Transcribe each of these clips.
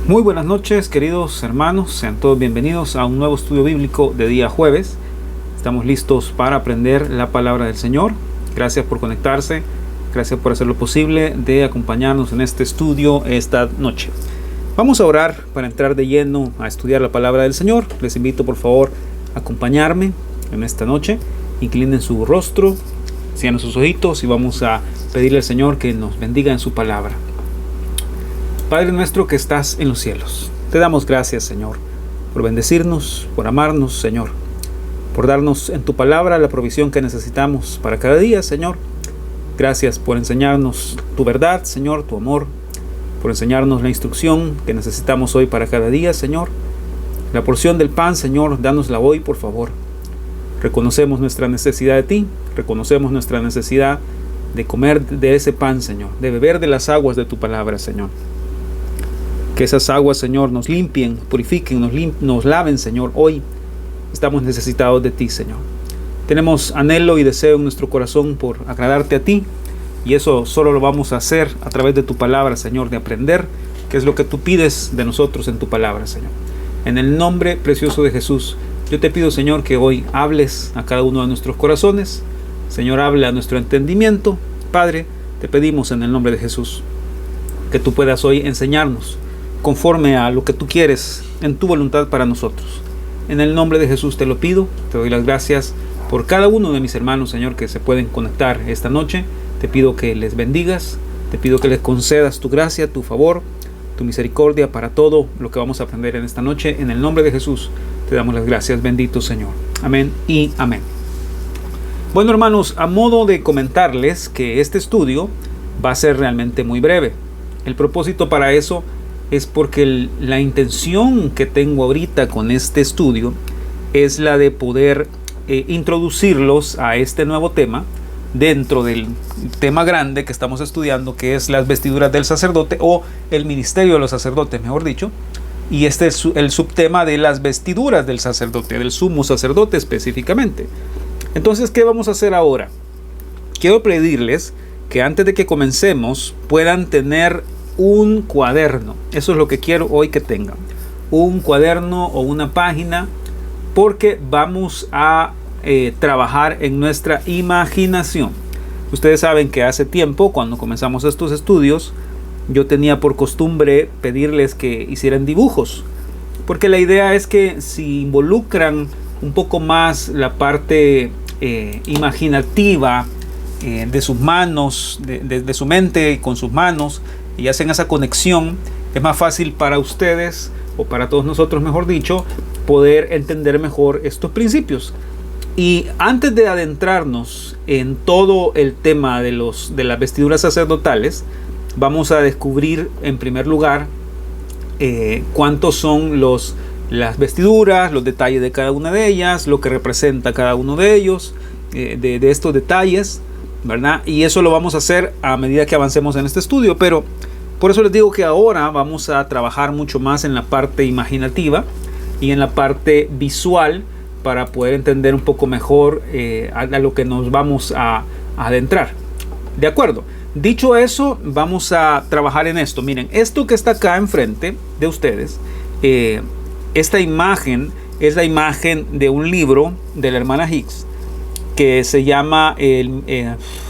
Muy buenas noches, queridos hermanos, sean todos bienvenidos a un nuevo estudio bíblico de día jueves. Estamos listos para aprender la palabra del Señor. Gracias por conectarse, gracias por hacer lo posible de acompañarnos en este estudio esta noche. Vamos a orar para entrar de lleno a estudiar la palabra del Señor. Les invito por favor a acompañarme en esta noche. Inclinen su rostro, cierren sus ojitos y vamos a pedirle al Señor que nos bendiga en su palabra. Padre nuestro que estás en los cielos, te damos gracias, Señor, por bendecirnos, por amarnos, Señor, por darnos en tu palabra la provisión que necesitamos para cada día, Señor. Gracias por enseñarnos tu verdad, Señor, tu amor, por enseñarnos la instrucción que necesitamos hoy para cada día, Señor. La porción del pan, Señor, dánosla hoy, por favor. Reconocemos nuestra necesidad de ti, reconocemos nuestra necesidad de comer de ese pan, Señor, de beber de las aguas de tu palabra, Señor. Que esas aguas, Señor, nos limpien, purifiquen, nos laven, Señor. Hoy estamos necesitados de ti, Señor. Tenemos anhelo y deseo en nuestro corazón por agradarte a ti. Y eso solo lo vamos a hacer a través de tu palabra, Señor, de aprender qué es lo que tú pides de nosotros en tu palabra, Señor. En el nombre precioso de Jesús, yo te pido, Señor, que hoy hables a cada uno de nuestros corazones. Señor, habla a nuestro entendimiento. Padre, te pedimos en el nombre de Jesús que tú puedas hoy enseñarnos conforme a lo que tú quieres en tu voluntad para nosotros. En el nombre de Jesús te lo pido, te doy las gracias por cada uno de mis hermanos, Señor, que se pueden conectar esta noche. Te pido que les bendigas, te pido que les concedas tu gracia, tu favor, tu misericordia para todo lo que vamos a aprender en esta noche. En el nombre de Jesús te damos las gracias, bendito Señor. Amén y amén. Bueno, hermanos, a modo de comentarles que este estudio va a ser realmente muy breve. El propósito para eso es porque la intención que tengo ahorita con este estudio es la de poder introducirlos a este nuevo tema dentro del tema grande que estamos estudiando, que es las vestiduras del sacerdote o el ministerio de los sacerdotes, mejor dicho. Y este es el subtema de las vestiduras del sacerdote, del sumo sacerdote específicamente. Entonces, ¿qué vamos a hacer ahora? Quiero pedirles que antes de que comencemos puedan tener un cuaderno. Eso es lo que quiero hoy que tengan. Un cuaderno o una página, porque vamos a trabajar en nuestra imaginación. Ustedes saben que hace tiempo, cuando comenzamos estos estudios, yo tenía por costumbre pedirles que hicieran dibujos, porque la idea es que si involucran un poco más la parte imaginativa de sus manos, de su mente con sus manos, y hacen esa conexión, es más fácil para ustedes, o para todos nosotros mejor dicho, poder entender mejor estos principios. Y antes de adentrarnos en todo el tema de las vestiduras sacerdotales, vamos a descubrir en primer lugar cuántos son las vestiduras, los detalles de cada una de ellas, lo que representa cada uno de ellos, de estos detalles, ¿verdad? Y eso lo vamos a hacer a medida que avancemos en este estudio, pero por eso les digo que ahora vamos a trabajar mucho más en la parte imaginativa y en la parte visual para poder entender un poco mejor a lo que nos vamos a adentrar. ¿De acuerdo? Dicho eso, vamos a trabajar en esto. Miren, esto que está acá enfrente de ustedes, esta imagen es la imagen de un libro de la hermana Hicks que se llama,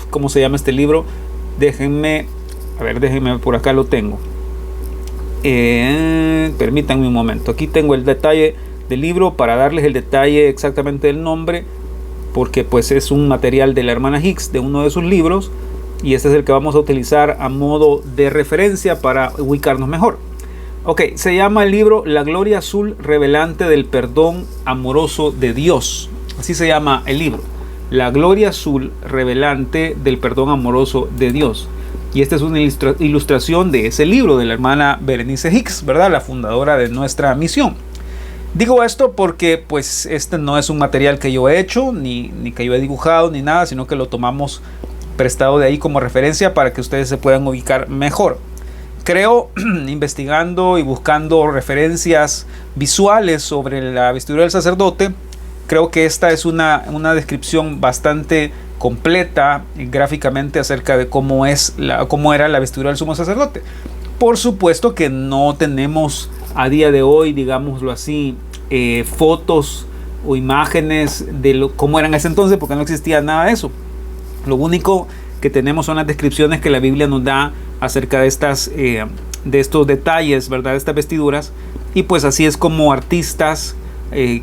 ¿cómo se llama este libro? Déjenme por acá lo tengo. Permítanme un momento. Aquí tengo el detalle del libro para darles el detalle exactamente del nombre, porque pues es un material de la hermana Hicks, de uno de sus libros, y este es el que vamos a utilizar a modo de referencia para ubicarnos mejor. Ok, se llama el libro La Gloria Azul Revelante del Perdón Amoroso de Dios. Así se llama el libro. La Gloria Azul Revelante del Perdón Amoroso de Dios. Y esta es una ilustración de ese libro de la hermana Berenice Hicks, ¿verdad? La fundadora de nuestra misión. Digo esto porque pues este no es un material que yo he hecho, ni que yo he dibujado, ni nada, sino que lo tomamos prestado de ahí como referencia para que ustedes se puedan ubicar mejor. Creo, investigando y buscando referencias visuales sobre la vestidura del sacerdote, creo que esta es una descripción bastante completa gráficamente acerca de cómo era la vestidura del sumo sacerdote. Por supuesto que no tenemos a día de hoy, digámoslo así, fotos o imágenes de cómo eran en ese entonces, porque no existía nada de eso. Lo único que tenemos son las descripciones que la Biblia nos da acerca de de estos detalles, ¿verdad? De estas vestiduras. Y pues así es como artistas,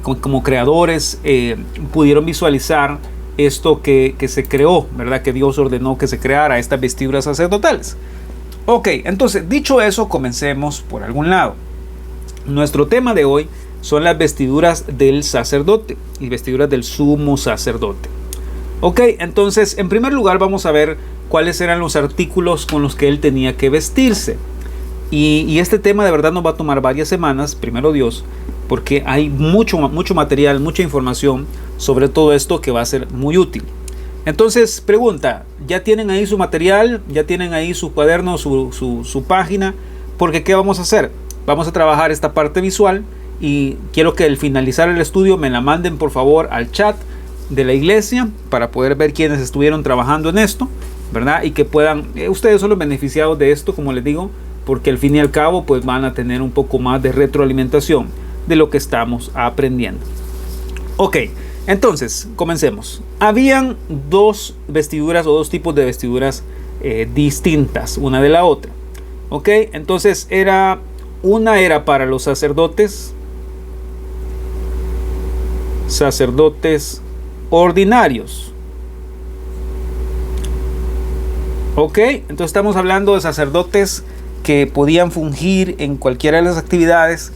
como creadores, pudieron visualizar esto que se creó, ¿verdad? Que Dios ordenó que se creara, estas vestiduras sacerdotales. Ok, entonces, dicho eso, comencemos por algún lado. Nuestro tema de hoy son las vestiduras del sacerdote y vestiduras del sumo sacerdote. Ok, entonces, en primer lugar vamos a ver cuáles eran los artículos con los que él tenía que vestirse. Y este tema de verdad nos va a tomar varias semanas, primero Dios, porque hay mucho material, mucha información sobre todo esto que va a ser muy útil. Entonces, pregunta, ¿ya tienen ahí su material? ¿Ya tienen ahí su cuaderno, su página? Porque ¿qué vamos a hacer? Vamos a trabajar esta parte visual y quiero que al finalizar el estudio me la manden por favor al chat de la iglesia para poder ver quiénes estuvieron trabajando en esto, ¿verdad? Y que puedan, ustedes son los beneficiados de esto, como les digo, porque al fin y al cabo pues van a tener un poco más de retroalimentación de lo que estamos aprendiendo. Ok, entonces comencemos. Habían dos vestiduras o dos tipos de vestiduras distintas una de la otra. Ok, entonces una era para los sacerdotes ordinarios. Ok, entonces estamos hablando de sacerdotes que podían fungir en cualquiera de las actividades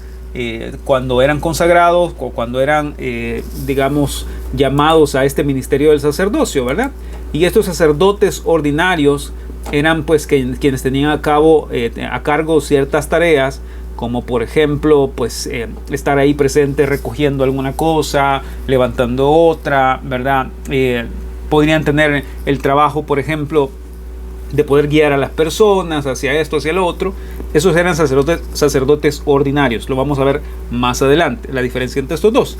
cuando eran consagrados o cuando eran, digamos, llamados a este ministerio del sacerdocio, ¿verdad? Y estos sacerdotes ordinarios eran pues quienes tenían a cargo ciertas tareas, como por ejemplo pues estar ahí presente recogiendo alguna cosa, levantando otra, ¿verdad? Podrían tener el trabajo, por ejemplo, de poder guiar a las personas hacia esto, hacia lo otro. Esos eran sacerdotes ordinarios. Lo vamos a ver más adelante, la diferencia entre estos dos.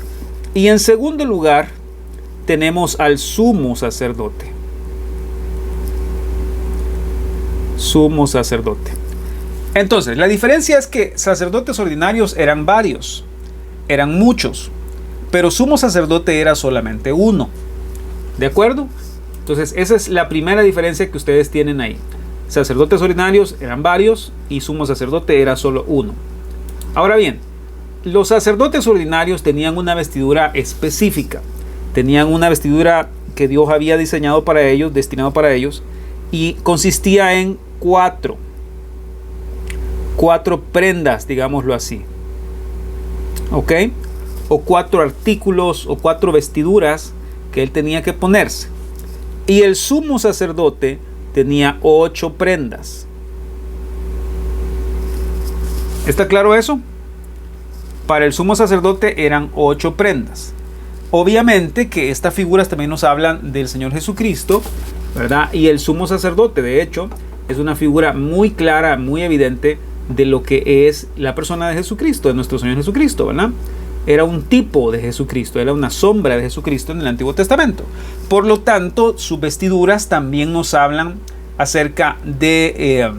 Y en segundo lugar tenemos al sumo sacerdote. Sumo sacerdote. Entonces, la diferencia es que sacerdotes ordinarios eran varios, eran muchos, pero sumo sacerdote era solamente uno. ¿De acuerdo? Entonces, esa es la primera diferencia que ustedes tienen ahí. Sacerdotes ordinarios eran varios y sumo sacerdote era solo uno. Ahora bien, los sacerdotes ordinarios tenían una vestidura específica. Tenían una vestidura que Dios había diseñado para ellos, destinado para ellos, y consistía en cuatro prendas, digámoslo así. ¿Ok? O cuatro artículos o cuatro vestiduras que él tenía que ponerse. Y el sumo sacerdote tenía 8 prendas. ¿Está claro eso? Para el sumo sacerdote eran 8 prendas. Obviamente que estas figuras también nos hablan del Señor Jesucristo, ¿verdad? Y el sumo sacerdote, de hecho, es una figura muy clara, muy evidente de lo que es la persona de Jesucristo, de nuestro Señor Jesucristo, ¿verdad? Era un tipo de Jesucristo, era una sombra de Jesucristo en el Antiguo Testamento. Por lo tanto, sus vestiduras también nos hablan acerca de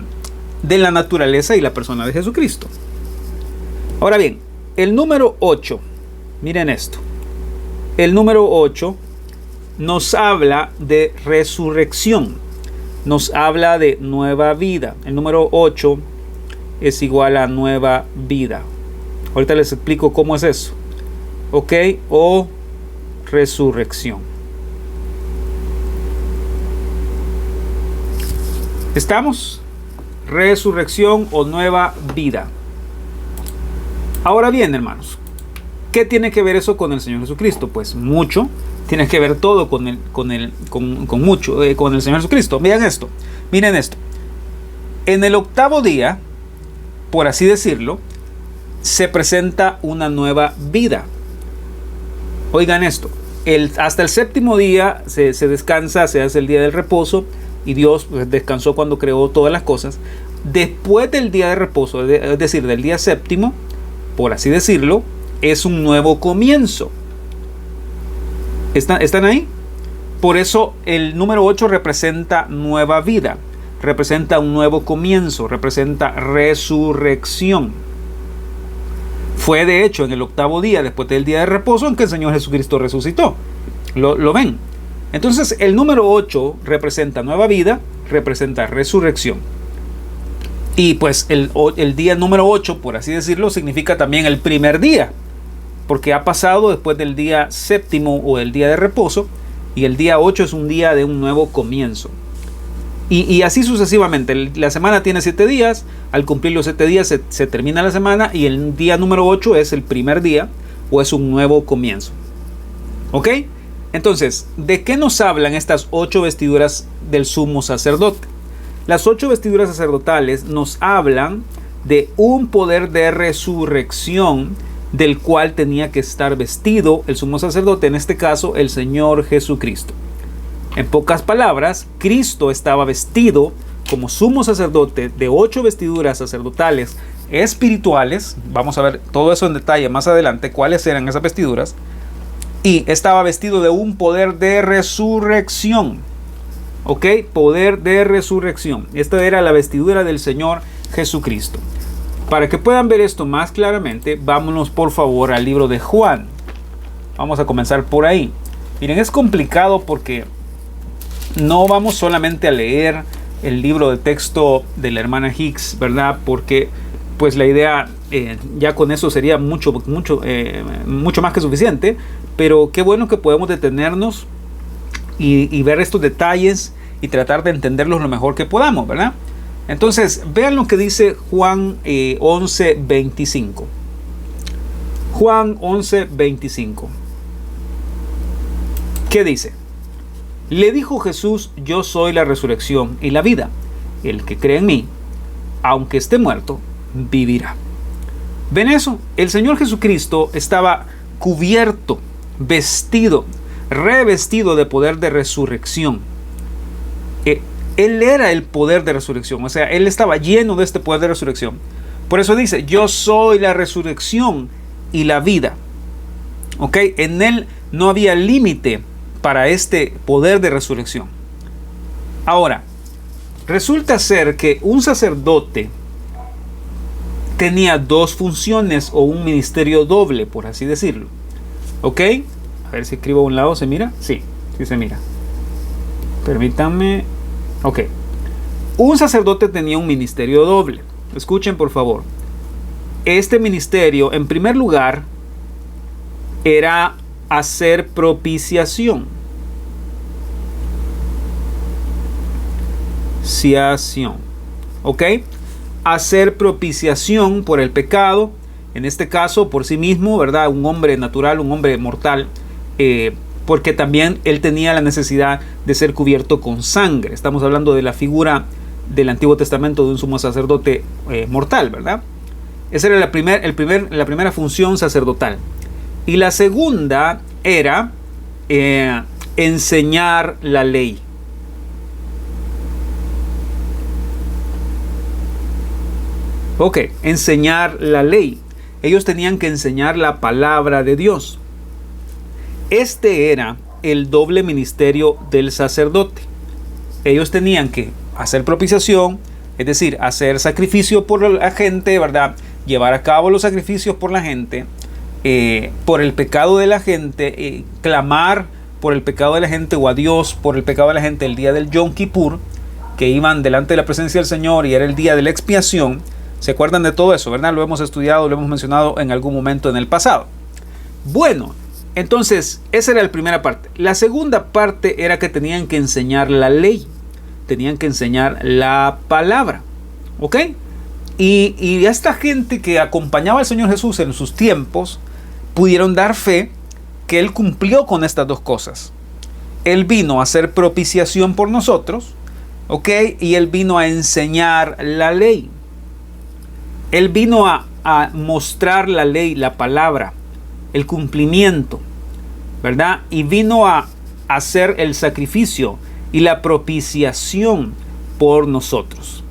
la naturaleza y la persona de Jesucristo. Ahora bien, el número 8, miren esto. El número 8 nos habla de resurrección, nos habla de nueva vida. El número 8 es igual a nueva vida. Ahorita les explico cómo es eso. Ok, o resurrección. ¿Estamos? Resurrección o nueva vida. Ahora bien, hermanos, ¿qué tiene que ver eso con el Señor Jesucristo? Pues mucho. Tiene que ver todo con el Señor Jesucristo. Miren esto. En el octavo día, por así decirlo, se presenta una nueva vida. Oigan esto, hasta el séptimo día se descansa, se hace el día del reposo, y Dios descansó cuando creó todas las cosas. Después del día de reposo, es decir, del día séptimo, por así decirlo, es un nuevo comienzo. ¿Están ahí? Por eso el número 8 representa nueva vida. representa un nuevo comienzo, representa resurrección. Fue de hecho en el octavo día, después del día de reposo, en que el Señor Jesucristo resucitó. ¿Lo ven? Entonces el número 8 representa nueva vida, representa resurrección. Y pues el día número 8, por así decirlo, significa también el primer día, porque ha pasado después del día séptimo o el día de reposo, y el día 8 es un día de un nuevo comienzo. Y así sucesivamente. La semana tiene 7 días, al cumplir los 7 días se termina la semana, y el día número 8 es el primer día o es un nuevo comienzo. ¿Ok? Entonces, ¿de qué nos hablan estas 8 vestiduras del sumo sacerdote? Las 8 vestiduras sacerdotales nos hablan de un poder de resurrección del cual tenía que estar vestido el sumo sacerdote, en este caso el Señor Jesucristo. En pocas palabras, Cristo estaba vestido como sumo sacerdote de 8 vestiduras sacerdotales espirituales. Vamos a ver todo eso en detalle más adelante, cuáles eran esas vestiduras. Y estaba vestido de un poder de resurrección. ¿Ok? Poder de resurrección. Esta era la vestidura del Señor Jesucristo. Para que puedan ver esto más claramente, vámonos por favor al libro de Juan. Vamos a comenzar por ahí. Miren, es complicado porque no vamos solamente a leer el libro de texto de la hermana Hicks, ¿verdad? Porque pues la idea ya con eso sería mucho más que suficiente. Pero qué bueno que podemos detenernos y ver estos detalles y tratar de entenderlos lo mejor que podamos, ¿verdad? Entonces, vean lo que dice Juan 11:25. Juan 11:25. ¿Qué dice? Le dijo Jesús: yo soy la resurrección y la vida. El que cree en mí, aunque esté muerto, vivirá. ¿Ven eso? El Señor Jesucristo estaba cubierto, vestido, revestido de poder de resurrección. Él era el poder de resurrección, o sea, Él estaba lleno de este poder de resurrección. Por eso dice: yo soy la resurrección y la vida. ¿Ok? En Él no había límite para este poder de resurrección. Ahora, resulta ser que un sacerdote tenía 2 funciones o un ministerio doble, por así decirlo. ¿Ok? A ver si escribo a un lado, ¿se mira? Sí, sí se mira. Permítanme. Ok. Un sacerdote tenía un ministerio doble. Escuchen, por favor. Este ministerio, en primer lugar, era hacer propiciación. ¿Ok? Hacer propiciación por el pecado. En este caso, por sí mismo, ¿verdad? Un hombre natural, un hombre mortal. Porque también él tenía la necesidad de ser cubierto con sangre. Estamos hablando de la figura del Antiguo Testamento de un sumo sacerdote mortal, ¿verdad? Esa era la primera función sacerdotal. Y la segunda era enseñar la ley. Ok, enseñar la ley. Ellos tenían que enseñar la palabra de Dios. Este era el doble ministerio del sacerdote. Ellos tenían que hacer propiciación, es decir, hacer sacrificio por la gente, ¿verdad? Llevar a cabo los sacrificios por la gente, por el pecado de la gente, clamar por el pecado de la gente o a Dios por el pecado de la gente el día del Yom Kippur, que iban delante de la presencia del Señor y era el día de la expiación. ¿Se acuerdan de todo eso, verdad? Lo hemos estudiado, lo hemos mencionado en algún momento en el pasado. Bueno, entonces esa era la primera parte. La segunda parte era que tenían que enseñar la ley. Tenían que enseñar la palabra. ¿Ok? Y esta gente que acompañaba al Señor Jesús en sus tiempos pudieron dar fe que Él cumplió con estas dos cosas. Él vino a hacer propiciación por nosotros, ¿ok? Y Él vino a enseñar la ley. Él vino a mostrar la ley, la palabra, el cumplimiento, ¿verdad? Y vino a hacer el sacrificio y la propiciación por nosotros.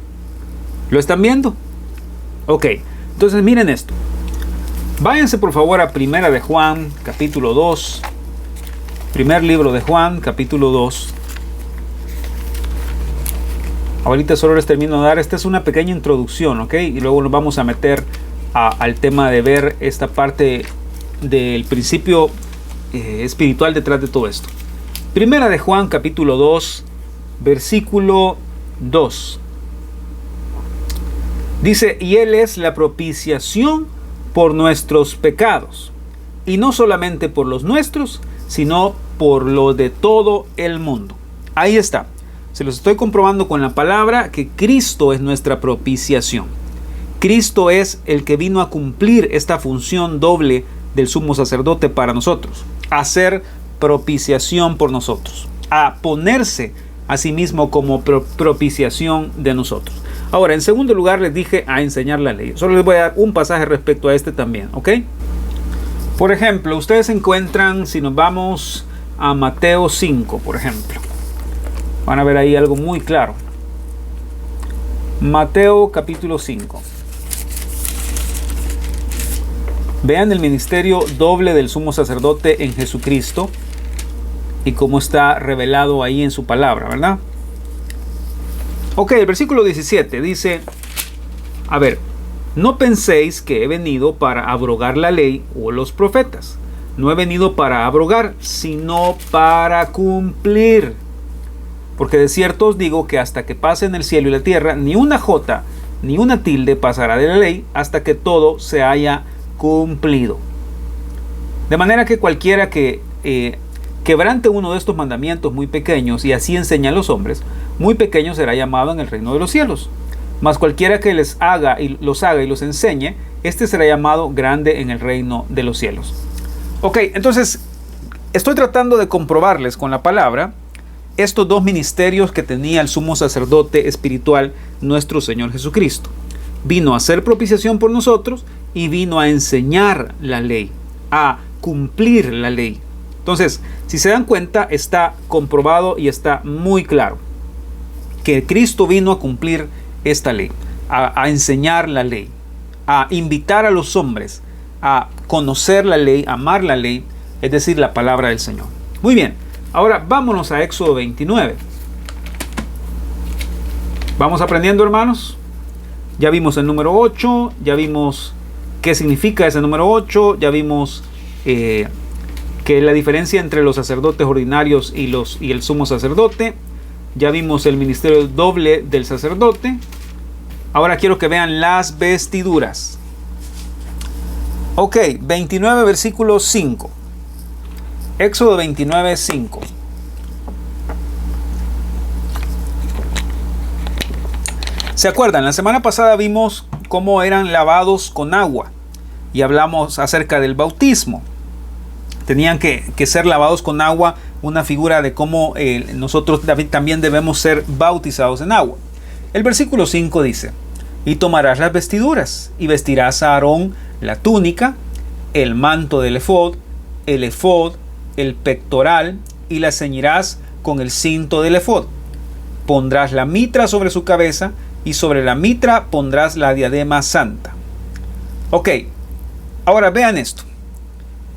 ¿Lo están viendo? Ok, entonces miren esto. Váyanse por favor a Primera de Juan, capítulo 2. Primer libro de Juan, capítulo 2. Ahorita solo les termino de dar, esta es una pequeña introducción, ¿ok? Y luego nos vamos a meter al tema de ver esta parte del principio espiritual detrás de todo esto. Primera de Juan, capítulo 2, versículo 2. Dice, y Él es la propiciación por nuestros pecados, y no solamente por los nuestros, sino por los de todo el mundo. Ahí está. Se los estoy comprobando con la palabra que Cristo es nuestra propiciación. Cristo es el que vino a cumplir esta función doble del sumo sacerdote para nosotros, a hacer propiciación por nosotros, a ponerse a sí mismo como propiciación de nosotros. Ahora, en segundo lugar, les dije a enseñar la ley. Solo les voy a dar un pasaje respecto a este también, ¿ok? Por ejemplo, ustedes encuentran, si nos vamos a Mateo 5, por ejemplo, van a ver ahí algo muy claro. Mateo capítulo 5. Vean el ministerio doble del sumo sacerdote en Jesucristo y cómo está revelado ahí en su palabra, ¿verdad? Ok, el versículo 17 dice, a ver, no penséis que he venido para abrogar la ley o los profetas. No he venido para abrogar, sino para cumplir. Porque de cierto os digo que hasta que pasen el cielo y la tierra, ni una jota ni una tilde pasará de la ley hasta que todo se haya cumplido. De manera que cualquiera que quebrante uno de estos mandamientos muy pequeños y así enseña a los hombres, muy pequeño será llamado en el reino de los cielos. Mas cualquiera que los haga y los enseñe, este será llamado grande en el reino de los cielos. Ok, entonces estoy tratando de comprobarles con la palabra estos dos ministerios que tenía el sumo sacerdote espiritual, nuestro Señor Jesucristo. Vino a hacer propiciación por nosotros y vino a enseñar la ley, a cumplir la ley. Entonces, si se dan cuenta, está comprobado y está muy claro que Cristo vino a cumplir esta ley, a enseñar la ley, a invitar a los hombres a conocer la ley, amar la ley, es decir, la palabra del Señor. Muy bien, ahora vámonos a Éxodo 29. Vamos aprendiendo, hermanos. Ya vimos el número 8, ya vimos qué significa ese número 8, ya vimos que la diferencia entre los sacerdotes ordinarios y el sumo sacerdote. Ya vimos el ministerio doble del sacerdote. Ahora quiero que vean las vestiduras. Ok, 29 versículo 5. Éxodo 29, 5. ¿Se acuerdan? La semana pasada vimos cómo eran lavados con agua y hablamos acerca del bautismo. Tenían que ser lavados con agua, una figura de cómo nosotros también debemos ser bautizados en agua. El versículo 5 dice, y tomarás las vestiduras, y vestirás a Aarón la túnica, el manto del efod, el pectoral, y la ceñirás con el cinto del efod. Pondrás la mitra sobre su cabeza, y sobre la mitra pondrás la diadema santa. Ok, ahora vean esto.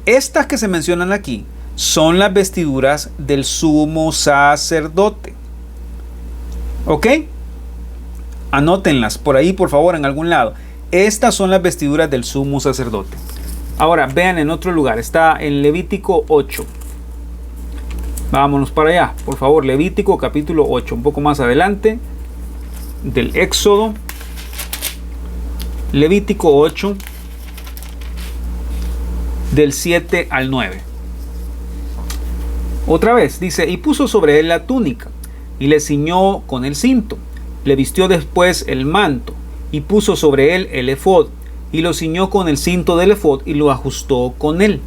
Estas que se mencionan aquí son las vestiduras del sumo sacerdote. ¿Ok? Anótenlas por ahí, por favor, en algún lado. Estas son las vestiduras del sumo sacerdote. Ahora, vean en otro lugar. Está en Levítico 8. Vámonos para allá, por favor. Levítico capítulo 8. Un poco más adelante del Éxodo. Levítico 8. Del 7 al 9. Otra vez dice, y puso sobre él la túnica, y le ciñó con el cinto, le vistió después el manto, y puso sobre él el efod, y lo ciñó con el cinto del efod, y lo ajustó con él.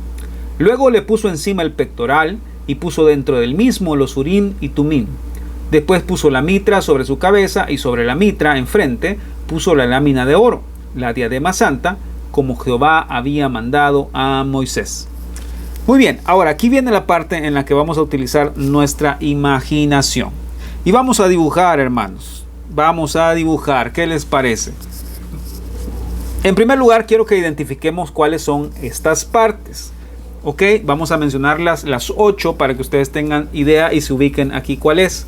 Luego le puso encima el pectoral, y puso dentro del mismo los urim y tumim. Después puso la mitra sobre su cabeza, y sobre la mitra enfrente puso la lámina de oro, la diadema santa, como Jehová había mandado a Moisés. Muy bien, ahora aquí viene la parte en la que vamos a utilizar nuestra imaginación. Y vamos a dibujar, hermanos. Vamos a dibujar, ¿qué les parece? En primer lugar, quiero que identifiquemos cuáles son estas partes. Ok, vamos a mencionarlas las 8 para que ustedes tengan idea y se ubiquen aquí cuál es.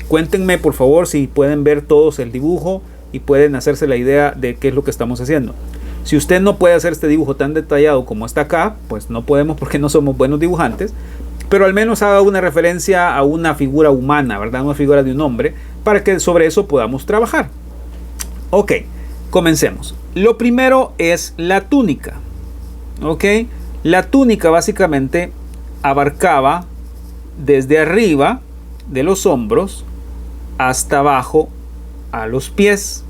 Cuéntenme por favor si pueden ver todos el dibujo y pueden hacerse la idea de qué es lo que estamos haciendo. Si usted no puede hacer este dibujo tan detallado como está acá, pues no podemos porque no somos buenos dibujantes, pero al menos haga una referencia a una figura humana, ¿verdad? Una figura de un hombre, para que sobre eso podamos trabajar. Ok, comencemos. Lo primero es la túnica. Ok, la túnica básicamente abarcaba desde arriba de los hombros hasta abajo a los pies.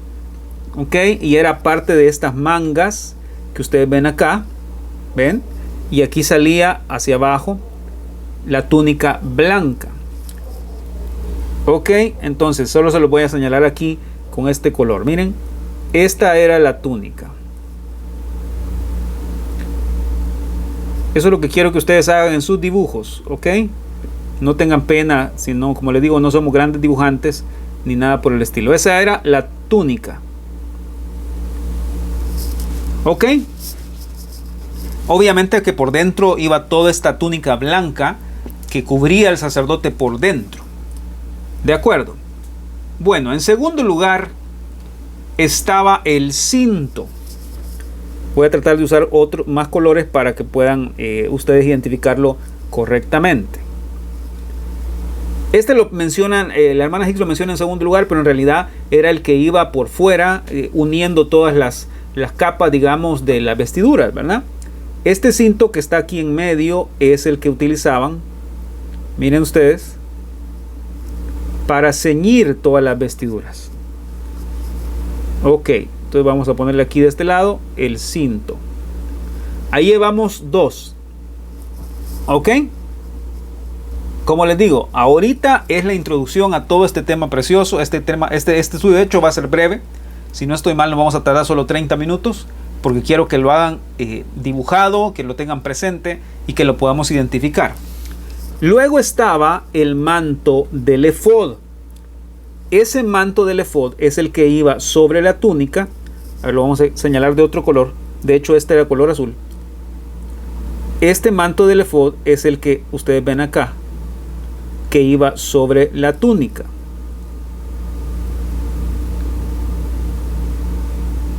Ok, y era parte de estas mangas que ustedes ven acá. ¿Ven? Y aquí salía hacia abajo la túnica blanca. Ok, entonces solo se los voy a señalar aquí con este color. Miren, esta era la túnica. Eso es lo que quiero que ustedes hagan en sus dibujos. Ok, no tengan pena, sino, como les digo, no somos grandes dibujantes ni nada por el estilo. Esa era la túnica. Ok, obviamente que por dentro iba toda esta túnica blanca que cubría al sacerdote por dentro. De acuerdo. Bueno, en segundo lugar estaba el cinto. Voy a tratar de usar más colores para que puedan ustedes identificarlo correctamente. Este lo mencionan, la hermana Hicks lo menciona en segundo lugar, pero en realidad era el que iba por fuera uniendo todas las capas, digamos, de las vestiduras, ¿verdad? Este cinto que está aquí en medio es el que utilizaban, miren ustedes, para ceñir todas las vestiduras. Ok, entonces vamos a ponerle aquí de este lado el cinto. Ahí llevamos dos. Ok, como les digo, ahorita es la introducción a todo este tema precioso. Este estudio de hecho va a ser breve. Si no estoy mal, nos vamos a tardar solo 30 minutos, porque quiero que lo hagan dibujado, que lo tengan presente y que lo podamos identificar. Luego estaba el manto del efod. Ese manto del efod es el que iba sobre la túnica. A ver, lo vamos a señalar de otro color. De hecho, este era color azul. Este manto del efod es el que ustedes ven acá, que iba sobre la túnica.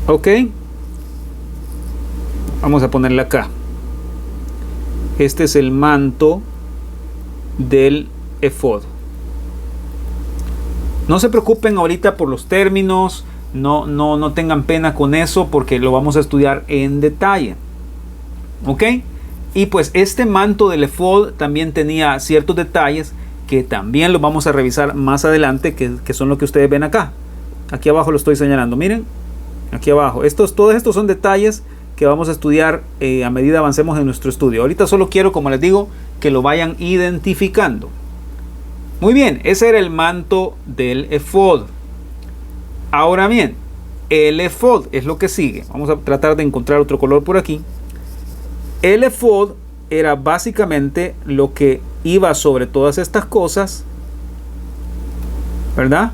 Ok, vamos a ponerle acá. Este es el manto del efod. No se preocupen ahorita por los términos, no tengan pena con eso, porque lo vamos a estudiar en detalle. Ok, y pues este manto del efod también tenía ciertos detalles que también los vamos a revisar más adelante, que son lo que ustedes ven acá. Aquí abajo lo estoy señalando, miren. Aquí abajo, todos estos son detalles que vamos a estudiar a medida avancemos en nuestro estudio. Ahorita solo quiero, como les digo, que lo vayan identificando. Muy bien, ese era el manto del efod. Ahora bien, el efod es lo que sigue. Vamos a tratar de encontrar otro color por aquí. El efod era básicamente lo que iba sobre todas estas cosas, ¿verdad?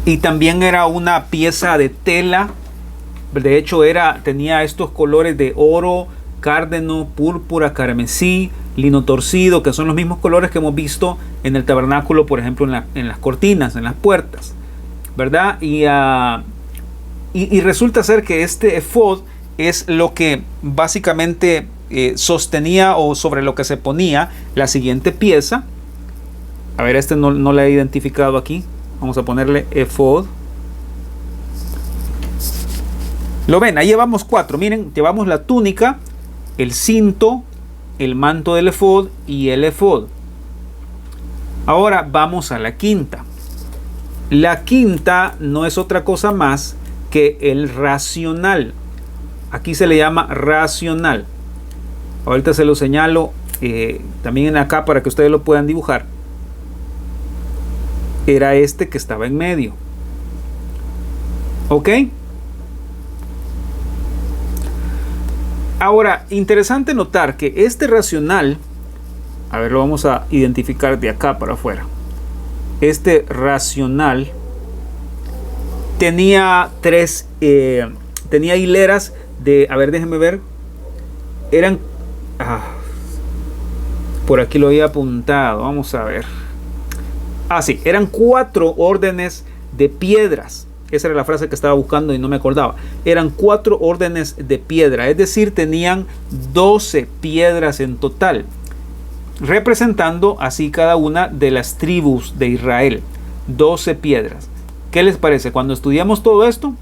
Y también era una pieza de tela. De hecho tenía estos colores de oro, cárdeno, púrpura, carmesí, lino torcido, que son los mismos colores que hemos visto en el tabernáculo, por ejemplo, en las cortinas, en las puertas, ¿verdad? Y resulta ser que este efod es lo que básicamente sostenía, o sobre lo que se ponía la siguiente pieza. A ver, no la he identificado aquí. Vamos a ponerle efod. Lo ven, ahí llevamos 4. Miren, llevamos la túnica, el cinto, el manto del efod y el efod. Ahora vamos a la quinta. La quinta no es otra cosa más que el racional. Aquí se le llama racional. Ahorita se lo señalo también acá para que ustedes lo puedan dibujar. Era este que estaba en medio. ¿Ok? Ahora, interesante notar que este racional, a ver, lo vamos a identificar de acá para afuera. Este racional tenía tenía hileras de, a ver, déjenme ver, eran, Por aquí lo había apuntado. Vamos a ver. Ah, sí, eran 4 órdenes de piedras. Esa era la frase que estaba buscando y no me acordaba. Eran 4 órdenes de piedra, es decir, tenían 12 piedras en total, representando así cada una de las tribus de Israel. 12 piedras. ¿Qué les parece? Cuando estudiamos todo esto,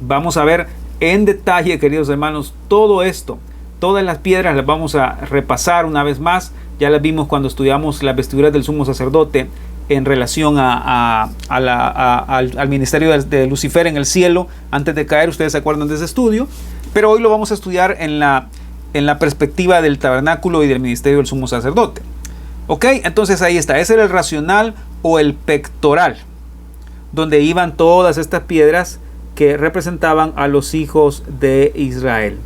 vamos a ver en detalle, queridos hermanos, todo esto. Todas las piedras las vamos a repasar una vez más. Ya las vimos cuando estudiamos las vestiduras del sumo sacerdote en relación al ministerio de Lucifer en el cielo antes de caer. Ustedes se acuerdan de ese estudio, pero hoy lo vamos a estudiar en la perspectiva del tabernáculo y del ministerio del sumo sacerdote. Ok, entonces ahí está. Ese era el racional o el pectoral, donde iban todas estas piedras que representaban a los hijos de Israel.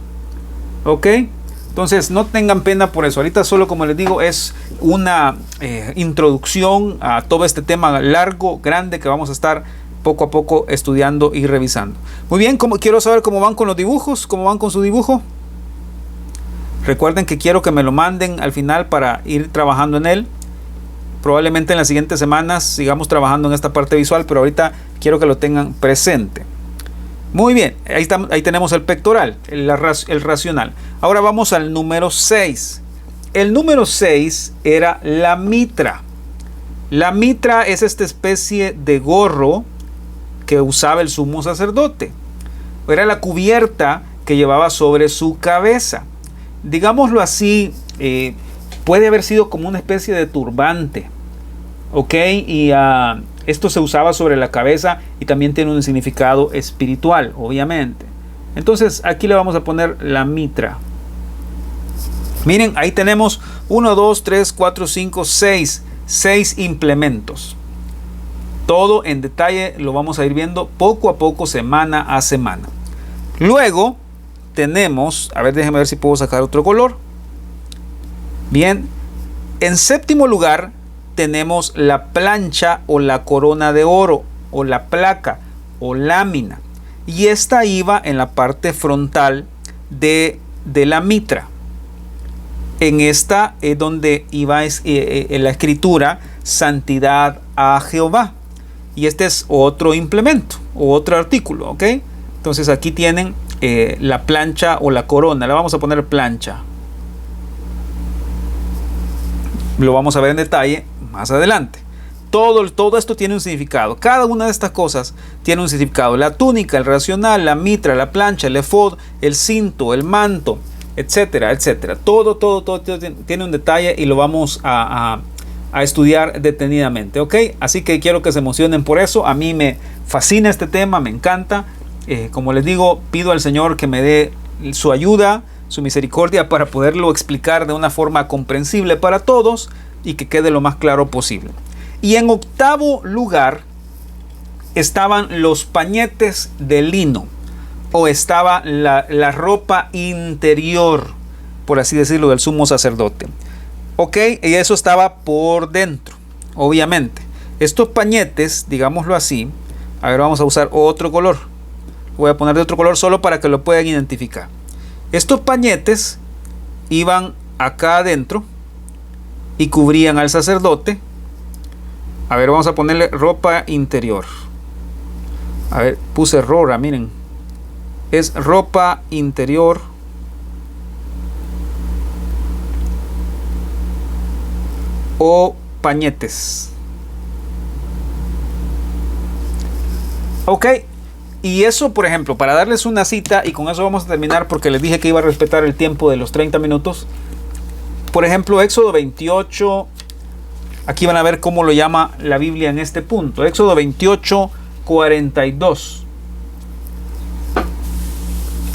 Ok, entonces no tengan pena por eso. Ahorita solo, como les digo, es una introducción a todo este tema largo, grande, que vamos a estar poco a poco estudiando y revisando. Muy bien, quiero saber cómo van con los dibujos, cómo van con su dibujo. Recuerden que quiero que me lo manden al final para ir trabajando en él. Probablemente en las siguientes semanas sigamos trabajando en esta parte visual, pero ahorita quiero que lo tengan presente. Muy bien, ahí tenemos el pectoral, el racional. Ahora vamos al número 6. El número 6 era la mitra. La mitra es esta especie de gorro que usaba el sumo sacerdote. Era la cubierta que llevaba sobre su cabeza. Digámoslo así, puede haber sido como una especie de turbante. Ok, y esto se usaba sobre la cabeza y también tiene un significado espiritual, obviamente. Entonces aquí le vamos a poner la mitra. Miren, ahí tenemos 1, 2, 3, 4, 5, 6 implementos. Todo en detalle lo vamos a ir viendo poco a poco, semana a semana. Luego tenemos, a ver, déjenme ver si puedo sacar otro color. Bien, en séptimo lugar tenemos la plancha o la corona de oro, o la placa o lámina, y esta iba en la parte frontal de la mitra. En esta es donde iba en la escritura santidad a Jehová, y este es otro implemento o otro artículo. Ok, entonces aquí tienen la plancha o la corona. Le vamos a poner plancha, lo vamos a ver en detalle más adelante. Todo esto tiene un significado. Cada una de estas cosas tiene un significado. La túnica, el racional, la mitra, la plancha, el efod, el cinto, el manto, etcétera, etcétera. Todo tiene un detalle y lo vamos a estudiar detenidamente. ¿Ok? Así que quiero que se emocionen por eso. A mí me fascina este tema, me encanta. Como les digo, pido al Señor que me dé su ayuda, su misericordia, para poderlo explicar de una forma comprensible para todos y que quede lo más claro posible. Y en octavo lugar estaban los pañetes de lino, o estaba la ropa interior, por así decirlo, del sumo sacerdote. Ok, y eso estaba por dentro, obviamente. Estos pañetes, digámoslo así, a ver, vamos a usar otro color. Voy a poner de otro color solo para que lo puedan identificar. Estos pañetes iban acá adentro y cubrían al sacerdote. A ver, vamos a ponerle ropa interior. A ver, puse rora, miren. Es ropa interior. O pañetes. Ok. Y eso, por ejemplo, para darles una cita, y con eso vamos a terminar porque les dije que iba a respetar el tiempo de los 30 minutos. Por ejemplo, Éxodo 28, aquí van a ver cómo lo llama la Biblia en este punto. Éxodo 28, 42.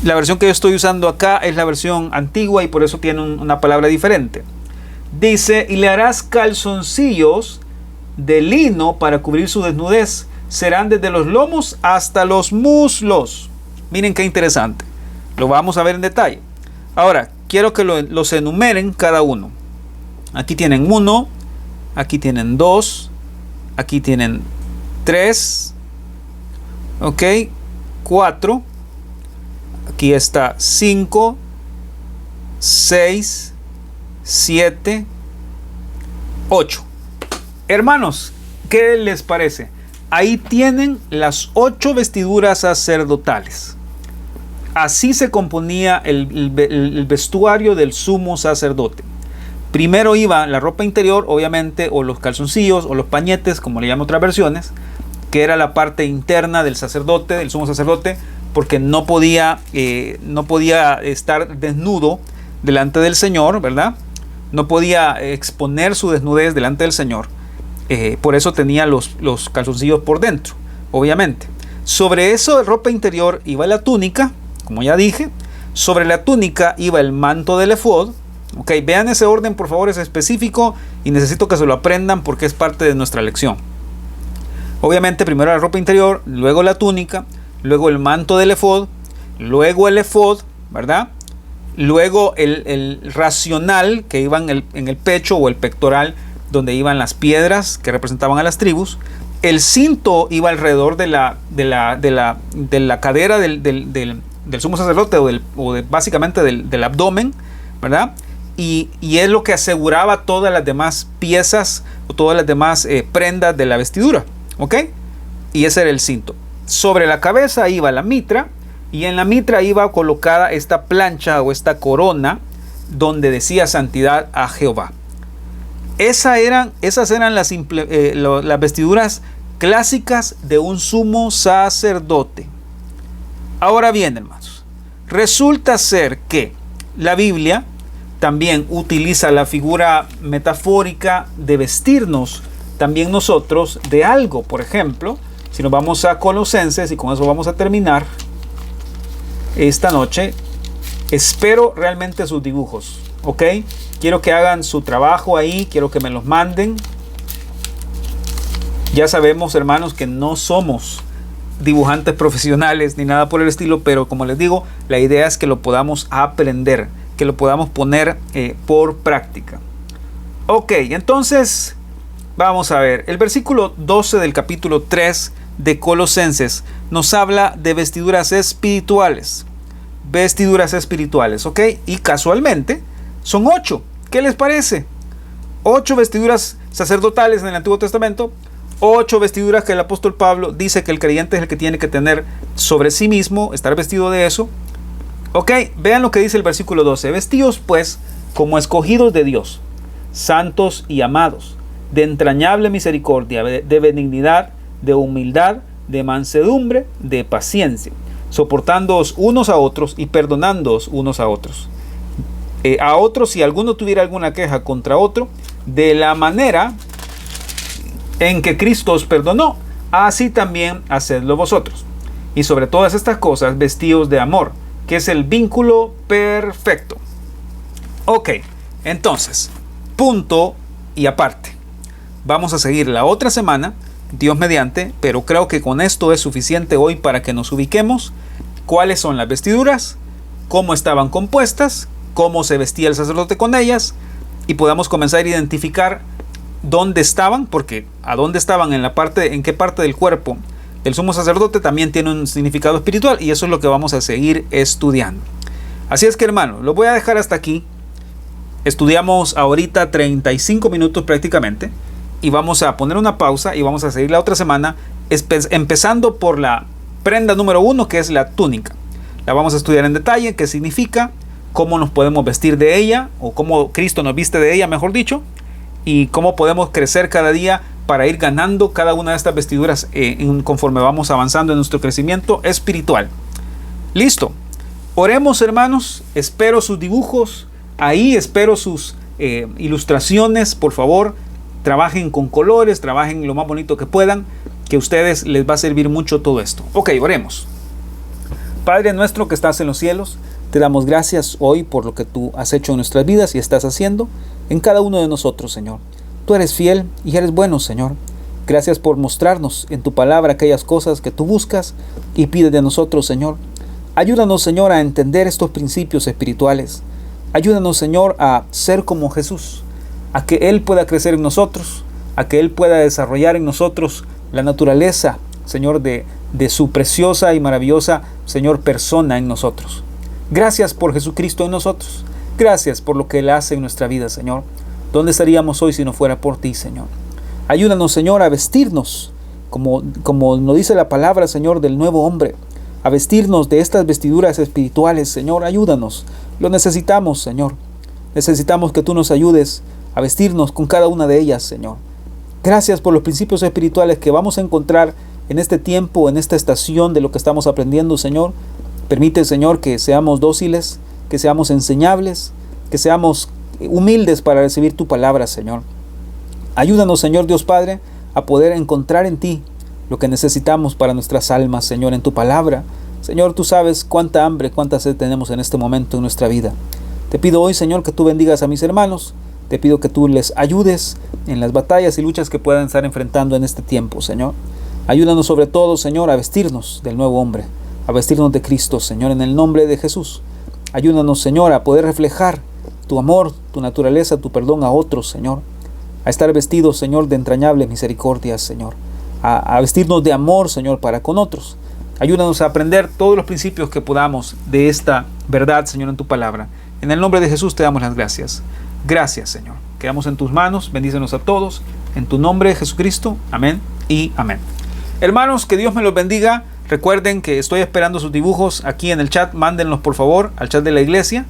La versión que yo estoy usando acá es la versión antigua y por eso tiene una palabra diferente. Dice, y le harás calzoncillos de lino para cubrir su desnudez. Serán desde los lomos hasta los muslos. Miren qué interesante. Lo vamos a ver en detalle. Ahora, quiero que los enumeren cada uno. Aquí tienen 1, aquí tienen 2, aquí tienen 3, ok, 4, aquí está 5, 6, 7, 8. Hermanos, ¿qué les parece? Ahí tienen las 8 vestiduras sacerdotales. Así se componía el vestuario del sumo sacerdote. Primero iba la ropa interior, obviamente, o los calzoncillos, o los pañetes, como le llaman otras versiones, que era la parte interna del sacerdote, del sumo sacerdote, porque no podía estar desnudo delante del Señor, ¿verdad? No podía exponer su desnudez delante del Señor. Por eso tenía los calzoncillos por dentro, obviamente. Sobre eso de ropa interior iba la túnica, como ya dije. Sobre la túnica iba el manto del efod. Ok, vean ese orden, por favor, es específico y necesito que se lo aprendan porque es parte de nuestra lección. Obviamente, primero la ropa interior, luego la túnica, luego el manto del efod, luego el efod, ¿verdad? Luego el racional que iba en el pecho o el pectoral, donde iban las piedras que representaban a las tribus. El cinto iba alrededor de la cadera del sumo sacerdote básicamente del abdomen, ¿verdad? Y es lo que aseguraba todas las demás piezas o todas las demás prendas de la vestidura, ¿ok? Y ese era el cinto. Sobre la cabeza iba la mitra, y en la mitra iba colocada esta plancha o esta corona donde decía santidad a Jehová. Esas eran las vestiduras clásicas de un sumo sacerdote. Ahora bien, hermanos, resulta ser que la Biblia también utiliza la figura metafórica de vestirnos también nosotros de algo. Por ejemplo, si nos vamos a Colosenses, y con eso vamos a terminar esta noche, espero realmente sus dibujos, ¿ok? Quiero que hagan su trabajo ahí, quiero que me los manden. Ya sabemos, hermanos, que no somos dibujantes profesionales ni nada por el estilo, pero como les digo, la idea es que lo podamos aprender, que lo podamos poner por práctica. Ok, entonces vamos a ver, el versículo 12 del capítulo 3 de Colosenses nos habla de vestiduras espirituales, ¿ok? Y casualmente son 8. ¿Qué les parece? 8 vestiduras sacerdotales en el Antiguo Testamento, 8 vestiduras que el apóstol Pablo dice que el creyente es el que tiene que tener sobre sí mismo, estar vestido de eso. Ok, vean lo que dice el versículo 12. Vestíos pues como escogidos de Dios, santos y amados, de entrañable misericordia, de benignidad, de humildad, de mansedumbre, de paciencia, soportándoos unos a otros y perdonándoos unos a otros. A otros, si alguno tuviera alguna queja contra otro, de la manera en que Cristo os perdonó, así también hacedlo vosotros. Y sobre todas estas cosas, vestíos de amor, que es el vínculo perfecto. Ok, entonces, punto y aparte. Vamos a seguir la otra semana, Dios mediante, pero creo que con esto es suficiente hoy para que nos ubiquemos. ¿Cuáles son las vestiduras? ¿Cómo estaban compuestas? ¿Cómo se vestía el sacerdote con ellas? Y podamos comenzar a identificar dónde estaban, porque a dónde estaban, en qué parte del cuerpo del sumo sacerdote también tiene un significado espiritual, y eso es lo que vamos a seguir estudiando. Así es que, hermano, lo voy a dejar hasta aquí. Estudiamos ahorita 35 minutos prácticamente, y vamos a poner una pausa y vamos a seguir la otra semana, empezando por la prenda número 1, que es la túnica. La vamos a estudiar en detalle, qué significa, cómo nos podemos vestir de ella, o cómo Cristo nos viste de ella, mejor dicho, y cómo podemos crecer cada día para ir ganando cada una de estas vestiduras conforme vamos avanzando en nuestro crecimiento espiritual. Listo. Oremos, hermanos. Espero sus dibujos. Ahí espero sus ilustraciones. Por favor, trabajen con colores, trabajen lo más bonito que puedan, que a ustedes les va a servir mucho todo esto. Ok, oremos. Padre nuestro que estás en los cielos, te damos gracias hoy por lo que tú has hecho en nuestras vidas y estás haciendo en cada uno de nosotros, Señor. Tú eres fiel y eres bueno, Señor. Gracias por mostrarnos en tu palabra aquellas cosas que tú buscas y pides de nosotros, Señor. Ayúdanos, Señor, a entender estos principios espirituales. Ayúdanos, Señor, a ser como Jesús, a que Él pueda crecer en nosotros, a que Él pueda desarrollar en nosotros la naturaleza, Señor, de su preciosa y maravillosa, Señor, persona en nosotros. Gracias por Jesucristo en nosotros. Gracias por lo que Él hace en nuestra vida, Señor. ¿Dónde estaríamos hoy si no fuera por ti, Señor? Ayúdanos, Señor, a vestirnos, como nos dice la palabra, Señor, del nuevo hombre, a vestirnos de estas vestiduras espirituales, Señor. Ayúdanos, lo necesitamos, Señor. Necesitamos que tú nos ayudes a vestirnos con cada una de ellas, Señor. Gracias por los principios espirituales que vamos a encontrar en este tiempo, en esta estación de lo que estamos aprendiendo, Señor. Permite, Señor, que seamos dóciles, que seamos enseñables, que seamos humildes para recibir tu palabra, Señor. Ayúdanos, Señor Dios Padre, a poder encontrar en ti lo que necesitamos para nuestras almas, Señor, en tu palabra. Señor, tú sabes cuánta hambre, cuánta sed tenemos en este momento en nuestra vida. Te pido hoy, Señor, que tú bendigas a mis hermanos. Te pido que tú les ayudes en las batallas y luchas que puedan estar enfrentando en este tiempo, Señor. Ayúdanos sobre todo, Señor, a vestirnos del nuevo hombre, a vestirnos de Cristo, Señor, en el nombre de Jesús. Ayúdanos, Señor, a poder reflejar tu amor, tu naturaleza, tu perdón a otros, Señor. A estar vestidos, Señor, de entrañables misericordias, Señor. A vestirnos de amor, Señor, para con otros. Ayúdanos a aprender todos los principios que podamos de esta verdad, Señor, en tu palabra. En el nombre de Jesús te damos las gracias. Gracias, Señor. Quedamos en tus manos. Bendícenos a todos. En tu nombre, Jesucristo. Amén y amén. Hermanos, que Dios me los bendiga. Recuerden que estoy esperando sus dibujos aquí en el chat. Mándenlos, por favor, al chat de la iglesia.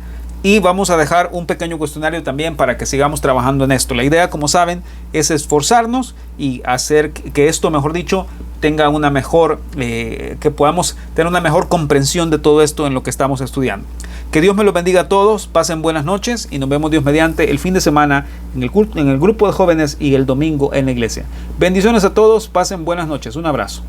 Y vamos a dejar un pequeño cuestionario también para que sigamos trabajando en esto. La idea, como saben, es esforzarnos y hacer que esto, mejor dicho, tenga una mejor, que podamos tener una mejor comprensión de todo esto en lo que estamos estudiando. Que Dios me los bendiga a todos, pasen buenas noches y nos vemos, Dios mediante, el fin de semana en el grupo de jóvenes y el domingo en la iglesia. Bendiciones a todos, pasen buenas noches, un abrazo.